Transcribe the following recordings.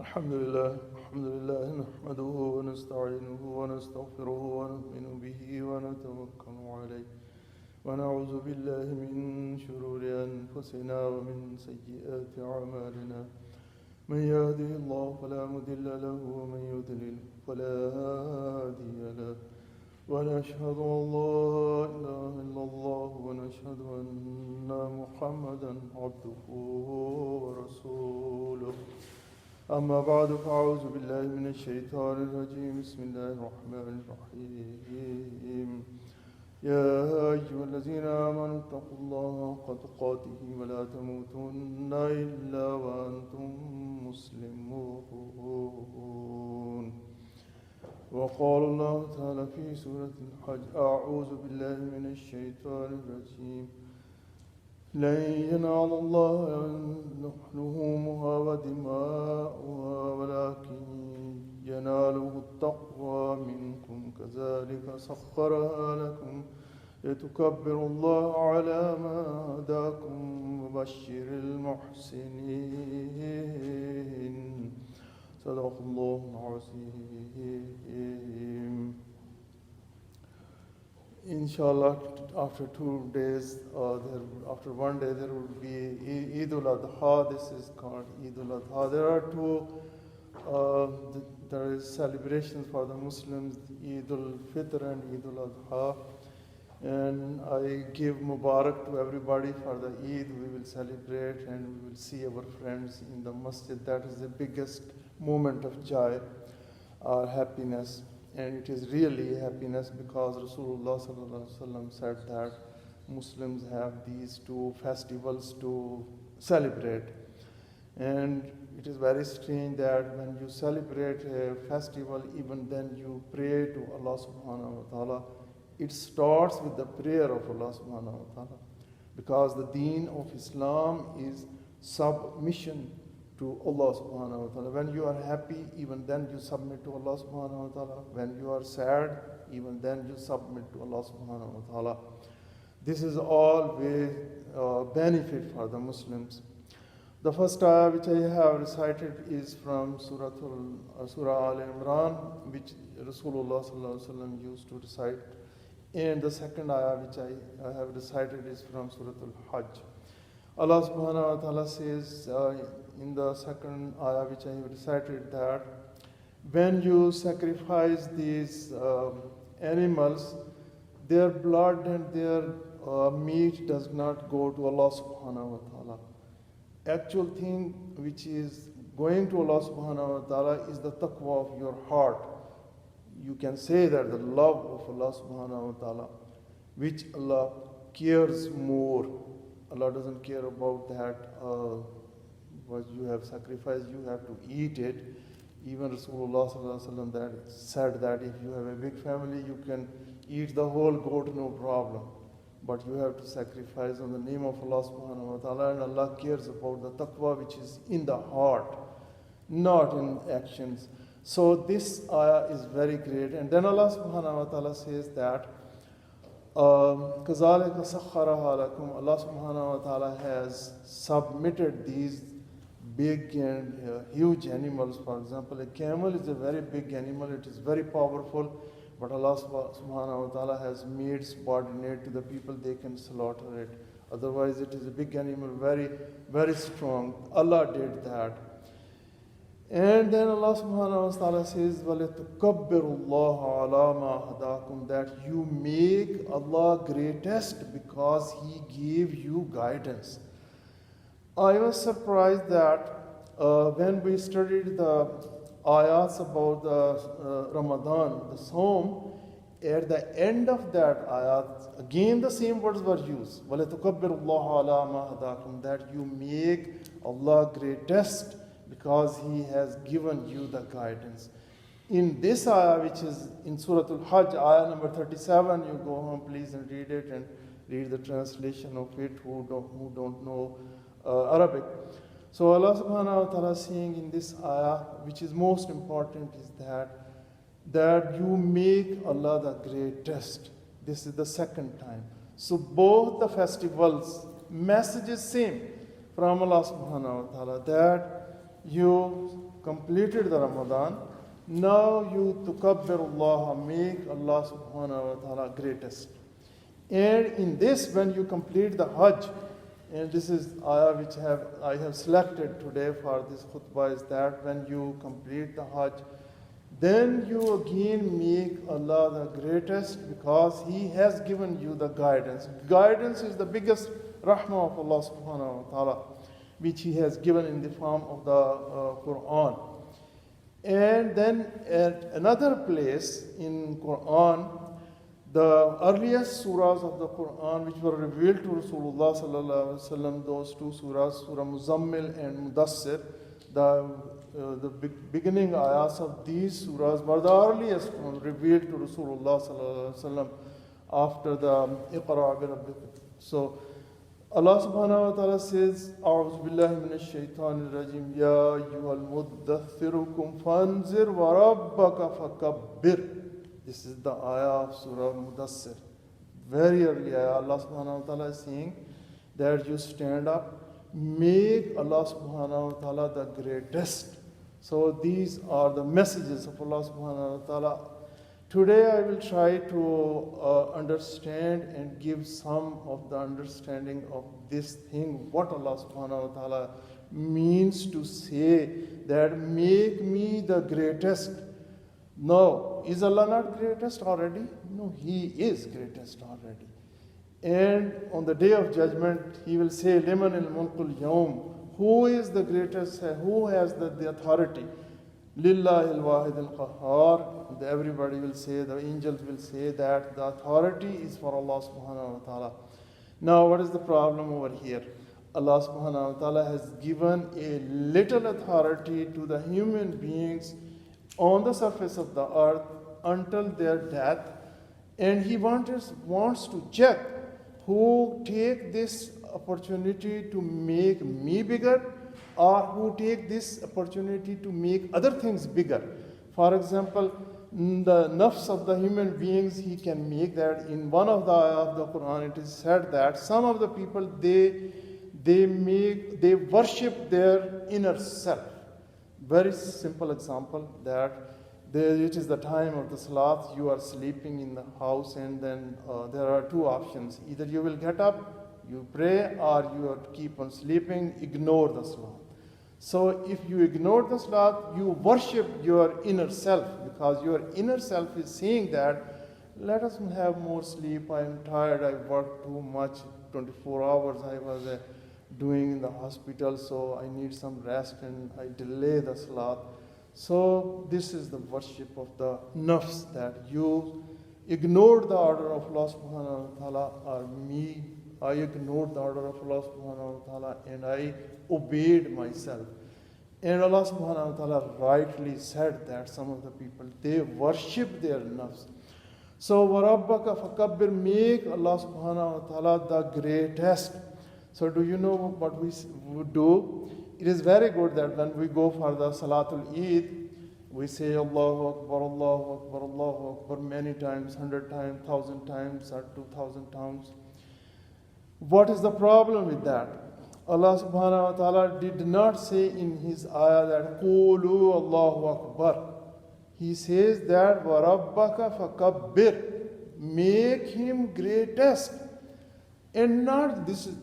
الحمد لله نحمده ونستعينه ونستغفره ونؤمن به ونتوكل عليه ونعوذ بالله من شرور أنفسنا ومن سيئات أعمالنا من يهده الله فلا مضل له ومن يضلل فلا هادي له ونشهد أن لا إله إلا الله ونشهد أن محمدا عبده ورسوله أما بعد فأعوذ بالله من الشيطان الرجيم بسم الله الرحمن الرحيم يا أيها الذين آمنوا اتقوا الله حق تقاته ولا تموتن إلا وأنتم مسلمون وقال الله تعالى في سورة الحج أعوذ بالله من الشيطان الرجيم لن ينال الله لحومها ودماؤها ولكن يناله التقوى منكم كذلك سخرها لكم لتكبروا الله على ما هداكم وبشر المحسنين صدق الله العظيم. Inshallah, after 2 days, after 1 day, there will be Eid al-Adha. This is called Eid al-Adha. There are two, there is celebrations for the Muslims, Eid al-Fitr and Eid al-Adha. And I give Mubarak to everybody for the Eid. We will celebrate and we will see our friends in the masjid. That is the biggest moment of joy or happiness. And it is really happiness because Rasulullah said that Muslims have these two festivals to celebrate. And it is very strange that when you celebrate a festival, even then you pray to Allah subhanahu wa ta'ala. It starts with the prayer of Allah subhanahu wa ta'ala. Because the deen of Islam is submission to Allah subhanahu wa ta'ala. When you are happy, even then you submit to Allah subhanahu wa ta'ala. When you are sad, even then you submit to Allah subhanahu wa ta'ala. This is always benefit for the Muslims. The first ayah which I have recited is from Surah Al-Imran, which Rasulullah sallallahu alaihi wasallam used to recite. And the second ayah which I have recited is from Surah Al-Hajj. Allah subhanahu wa ta'ala says in the second ayah which I have recited that when you sacrifice these animals, their blood and their meat does not go to Allah subhanahu wa ta'ala. Actual thing which is going to Allah subhanahu wa ta'ala is the taqwa of your heart. You can say that the love of Allah subhanahu wa ta'ala, which Allah cares more. Allah doesn't care about that what you have sacrificed, you have to eat it. Even Rasulullah sallallahu alaihi wasallam that said that if you have a big family, you can eat the whole goat, no problem. But you have to sacrifice on the name of Allah subhanahu wa ta'ala, and Allah cares about the taqwa which is in the heart, not in actions. So this ayah is very great. And then Allah subhanahu wa ta'ala says that كَذَلِكَ سَخَّرَهَا لَكُمْ. Allah subhanahu wa ta'ala has submitted these big and huge animals. For example, a camel is a very big animal, it is very powerful, but Allah subhanahu wa ta'ala has made subordinate to the people, they can slaughter it. Otherwise it is a big animal, very, very strong. Allah did that. And then Allah subhanahu wa ta'ala says, وَلِتُكَبِّرُوا اللَّهَ عَلَى مَا هَدَاكُمْ, that you make Allah greatest because He gave you guidance. I was surprised that when we studied the ayats about the Ramadan, the Psalm, at the end of that ayat, again the same words were used. وَلِتُكَبِّرُوا اللَّهَ عَلَى مَا هَدَاكُمْ, that you make Allah greatest because He has given you the guidance. In this ayah, which is in Surah Al-Hajj, ayah number 37, you go home please and read it and read the translation of it who don't know Arabic. So Allah subhanahu wa ta'ala is saying in this ayah, which is most important, is that you make Allah the greatest. This is the second time. So both the festivals, message is same from Allah subhanahu wa ta'ala, that you completed the Ramadan. Now you tukabbirullah, make Allah subhanahu wa ta'ala greatest. And in this, when you complete the Hajj, and this is ayah which I have selected today for this khutbah, is that when you complete the Hajj, then you again make Allah the greatest, because He has given you the guidance. Guidance is the biggest rahmah of Allah subhanahu wa ta'ala, which He has given in the form of the Quran. And then at another place in Quran, the earliest surahs of the Quran which were revealed to Rasulullah sallallahu alaihi wasallam, those two surahs, Surah Muzammil and Mudassir, the beginning ayahs of these surahs were the earliest one revealed to Rasulullah sallallahu alaihi wasallam after the Iqra bi rabbika. So Allah subhanahu wa ta'ala says, A'udhu billahi minash shaitanir rajim, Ya ayyuhal muddathiru kum fanzir wa rabbaka fakabbir. This is the ayah of Surah Mudassir. Very early ayah, Allah subhanahu wa ta'ala is saying that you stand up, make Allah subhanahu wa ta'ala the greatest. So these are the messages of Allah subhanahu wa ta'ala. Today I will try to understand and give some of the understanding of this thing, what Allah subhanahu wa ta'ala means to say that make me the greatest. No, is Allah not greatest already? No, He is greatest already. And on the day of judgment, He will say, Liman al-mulkul yawm. Who is the greatest? Who has the authority? Lillahi al-wahid al-qahhar. Everybody will say, the angels will say that the authority is for Allah subhanahu wa ta'ala. Now, what is the problem over here? Allah subhanahu wa ta'ala has given a little authority to the human beings on the surface of the earth until their death, and He wants to check who take this opportunity to make me bigger, or who take this opportunity to make other things bigger. For example, the nafs of the human beings, He can make that. In one of the ayah of the Quran, it is said that some of the people, they worship their inner self. Very simple example, that it is the time of the salat, you are sleeping in the house, and then there are two options. Either you will get up, you pray, or you have to keep on sleeping, ignore the salat. So if you ignore the salat, you worship your inner self, because your inner self is saying that, let us have more sleep, I am tired, I worked too much, 24 hours I was doing in the hospital, so I need some rest, and I delay the salat. So this is the worship of the nafs, that you ignored the order of Allah subhanahu wa ta'ala, or me, I ignored the order of Allah subhanahu wa ta'ala, and I obeyed myself. And Allah subhanahu wa ta'ala rightly said that some of the people, they worship their nafs. So وَرَبَّكَ فَكَبِّرْ, make Allah subhanahu wa ta'ala the greatest. So do you know what we would do? It is very good that when we go for the Salatul Eid, we say Allahu Akbar, Allahu Akbar, Allahu Akbar many times, 100 times, 1,000 times, or 2,000 times. What is the problem with that? Allah subhanahu wa ta'ala did not say in His ayah that Qulu Allahu Akbar. He says that وَرَبَّكَ فَكَبِّرْ, make Him greatest. And not this is.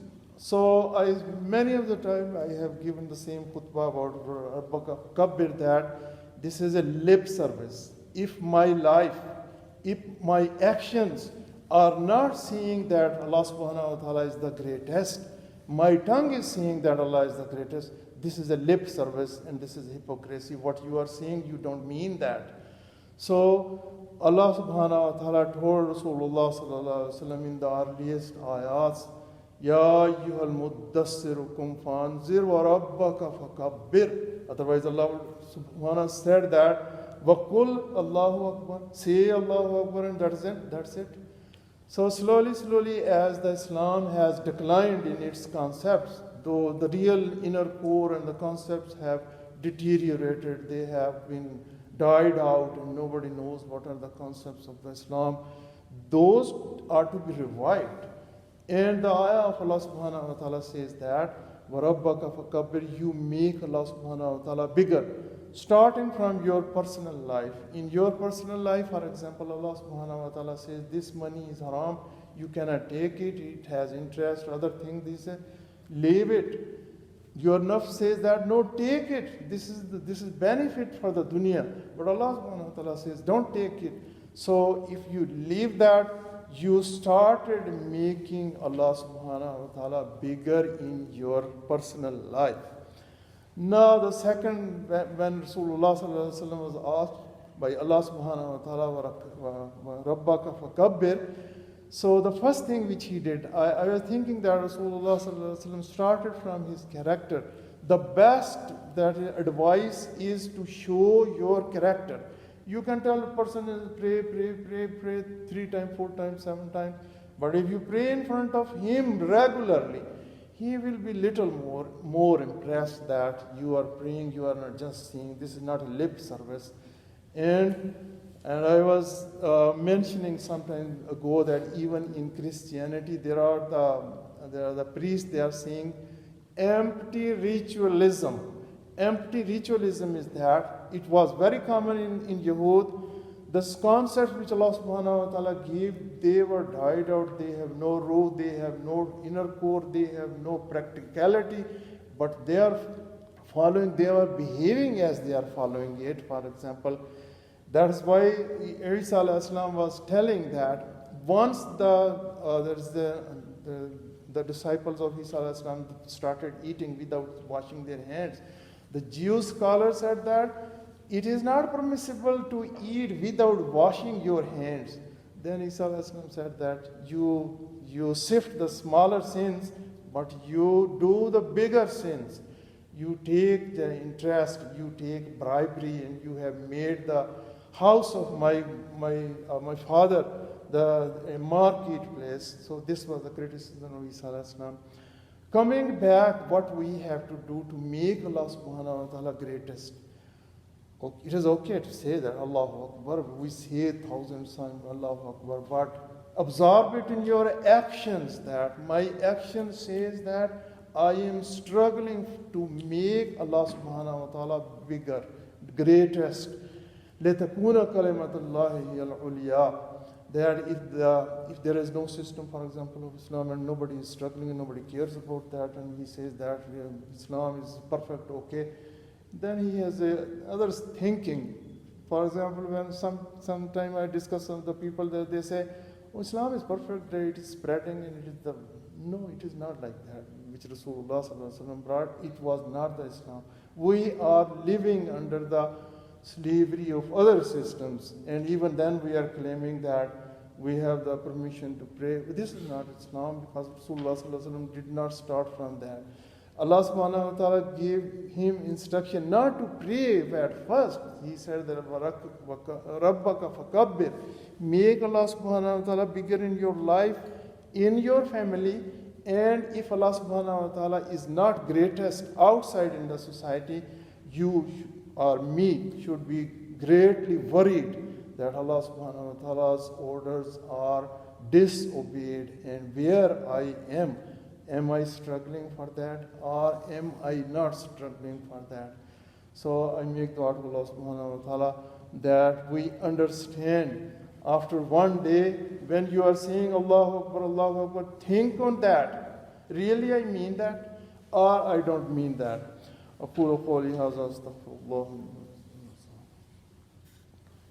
So many of the time I have given the same khutbah about Rabbaka Kabbir, that this is a lip service. If my life, if my actions are not saying that Allah subhanahu wa ta'ala is the greatest, my tongue is saying that Allah is the greatest, this is a lip service, and this is hypocrisy. What you are saying, you don't mean that. So Allah subhanahu wa ta'ala told Rasulullah sallallahu alaihi wasallam in the earliest ayats, Ya ayyuhal muddassiru kum fanzir wa rabbaka fakabbir. Otherwise Allah subhanahu wa ta'ala said that Wakul Allahu Akbar, say Allahu Akbar, and that's it. So slowly as the Islam has declined in its concepts, though the real inner core and the concepts have deteriorated, they have been died out, and nobody knows what are the concepts of the Islam, those are to be revived. And the ayah of Allah subhanahu wa ta'ala says that وَرَبَّكَ فَكَبِّرْ, you make Allah subhanahu wa ta'ala bigger. Starting from your personal life. In your personal life, for example, Allah subhanahu wa ta'ala says, this money is haram, you cannot take it, it has interest, other things, this, leave it. Your nafs says that, no, take it, this is benefit for the dunya. But Allah subhanahu wa ta'ala says, don't take it. So if you leave that, you started making Allah subhanahu wa ta'ala bigger in your personal life. Now the second, when Rasulullah sallallahu alaihi wasallam was asked by Allah subhanahu wa ta'ala, Rabbaka fakabbir, so the first thing which he did, I was thinking that Rasulullah sallallahu alaihi wasallam started from his character. The best that advice is to show your character. You can tell a person is pray 3 times, 4 times, 7 times, but if you pray in front of him regularly, he will be little more impressed that you are praying, you are not just saying, this is not a lip service. And I was mentioning some time ago that even in Christianity, there are the priests, they are saying empty ritualism. Empty ritualism is that it was very common in Yahud. The concepts which Allah subhanahu wa ta'ala gave, they were died out, they have no ruh, they have no inner core, they have no practicality, but they are following, they are behaving as they are following it. For example, that's why Isa alayhi salam was telling that once the disciples of Isa alayhi salam started eating without washing their hands, the Jewish scholars said that it is not permissible to eat without washing your hands. Then Isa alayhi salam said that you sift the smaller sins, but you do the bigger sins. You take the interest, you take bribery, and you have made the house of my father a marketplace. So this was the criticism of Isa alayhi salam. Coming back, what we have to do to make Allah subhanahu wa ta'ala greatest. It is okay to say that Allahu Akbar, we say thousands times Allahu Akbar, but absorb it in your actions, that my action says that I am struggling to make Allah subhanahu wa ta'ala bigger, greatest. لَتَكُونَ كَلِمَةُ اللَّهِ هِيَ الْعُلْيَا. That if there is no system, for example, of Islam, and nobody is struggling and nobody cares about that, and he says that Islam is perfect, okay, then he has others thinking. For example, when sometime I discuss with the people that they say, oh, Islam is perfect, it is spreading, and it is no, it is not like that. Which Rasulullah sallallahu alaihi wasallam brought, it was not the Islam. We are living under the slavery of other systems, and even then we are claiming that we have the permission to pray. This is not Islam, because Rasulullah sallallahu alaihi wasallam did not start from that. Allah subhanahu wa ta'ala gave him instruction not to pray at first. He said that Rabbaka fakabbir, make Allah subhanahu wa ta'ala bigger in your life, in your family, and if Allah subhanahu wa ta'ala is not greatest outside in the society, you or me should be greatly worried that Allah subhanahu wa ta'ala's orders are disobeyed, and where I am I struggling for that, or am I not struggling for that? So I make dua to Allah subhanahu wa ta'ala that we understand after one day when you are saying Allahu Akbar, think on that. Really I mean that, or I don't mean that. أقول قولي هذا أستغفر الله.